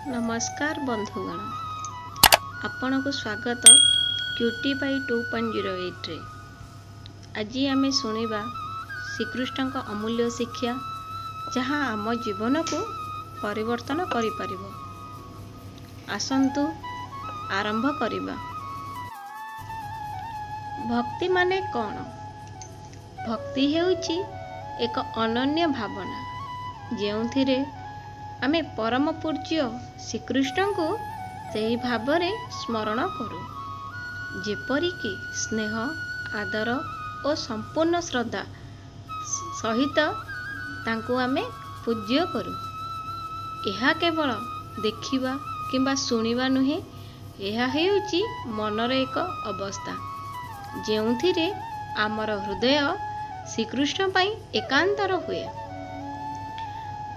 नमस्कार बंधुगण, आपण को स्वागत क्यूटी पाई 2.08 रे। आज आमे सुनिबा श्रीकृष्ण का अमूल्य शिक्षा जहाँ आम जीवन को परिवर्तन करि परिबो। आसंतु आरंभ करिबा। भक्ति माने कौन? भक्ति हेउची एक अनन्य भावना जेउथिरे आमे परम पूज्य श्रीकृष्ण को सही भावरे स्मरण करू, जेपरिकी स्नेह आदर और संपूर्ण श्रद्धा सहित तांको आमे पूज्य करू। यह केवल देखिबा किंबा सुनिबा नुहे, यह हेउची मनर एक अवस्था जेउथिरे आमर हृदय श्रीकृष्ण पाई एकांतर हुए।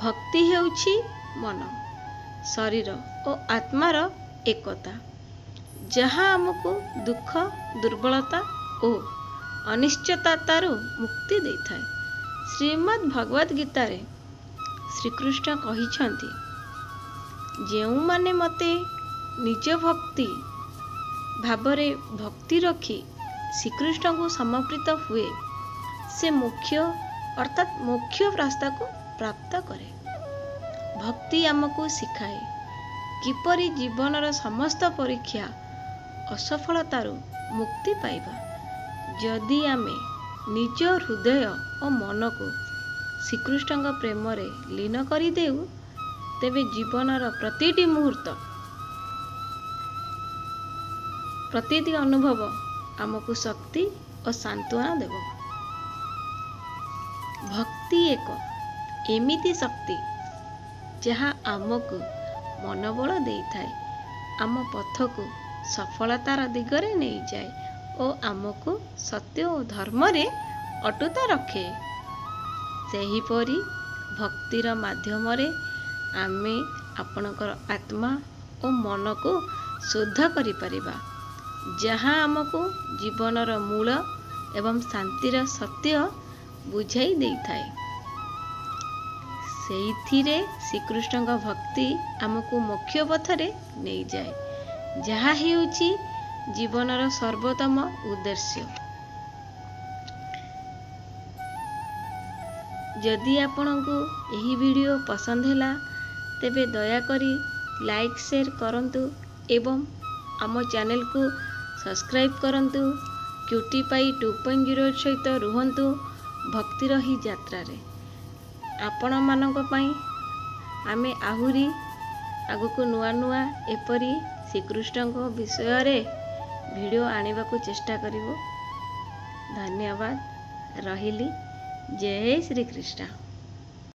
भक्ति हेउची मन शरीर और आत्मार एकता, जहाँ आमको दुख दुर्बलता और अनिश्चिततारू मुक्ति देଥାଏ। श्रीमद् भगवद गीता रे श्रीकृष्ण कहिछंती, जेउ माने मते निज भक्ति भावरे भक्ति रखी श्रीकृष्ण को समर्पित हुए, से मुख्य अर्थात मोक्ष रास्ता को प्राप्त करे। भक्ति आमको सिखाए किपरि जीवनर समस्त परीक्षा असफलतारू मुक्ति पाइबा। जदि आमे निज हृदय और मन को श्रीकृष्ण प्रेम रे लीन करि देउ, तेबे जीवनर प्रतिटी मुहूर्त प्रतिटी अनुभव आमको शक्ति और सांत्वना देव। भक्ति एक एमिति शक्ति जहाँ आमको मनोबल देइथाए, आम पथ को सफलतार दिगरे नहीं जाए और आमको सत्य और धर्म रे अटुता रखे। सेहीपरि भक्तिर माध्यम रे आमे आपणकर आत्मा और मन को शुद्ध करि परिबा, जहाँ आमको जीवनर मूल एवं शांतिर सत्य बुझाई देइथाए। सेहिथिरे श्रीकृष्ण का भक्ति आमको मोक्ष पथरे नहीं जाए, जहाँ हेउची जीवनर सर्वोत्तम उद्देश्य। जदि आपनको यही वीडियो पसंद हैला, तेबे दया करी लाइक शेयर करंतु एवं आम चैनल को सब्सक्राइब करंतु। क्यूटी पाई 2.08 सहित रुहंतु भक्तिर ही यात्रा रे। आपण मानक पई आमे आहुरी आगको नुआ नुआ एपरी श्रीकृष्ण को विषय रे वीडियो आनिबा को चेष्टा करिवो। धन्यवाद। रहिली। जय श्री कृष्ण।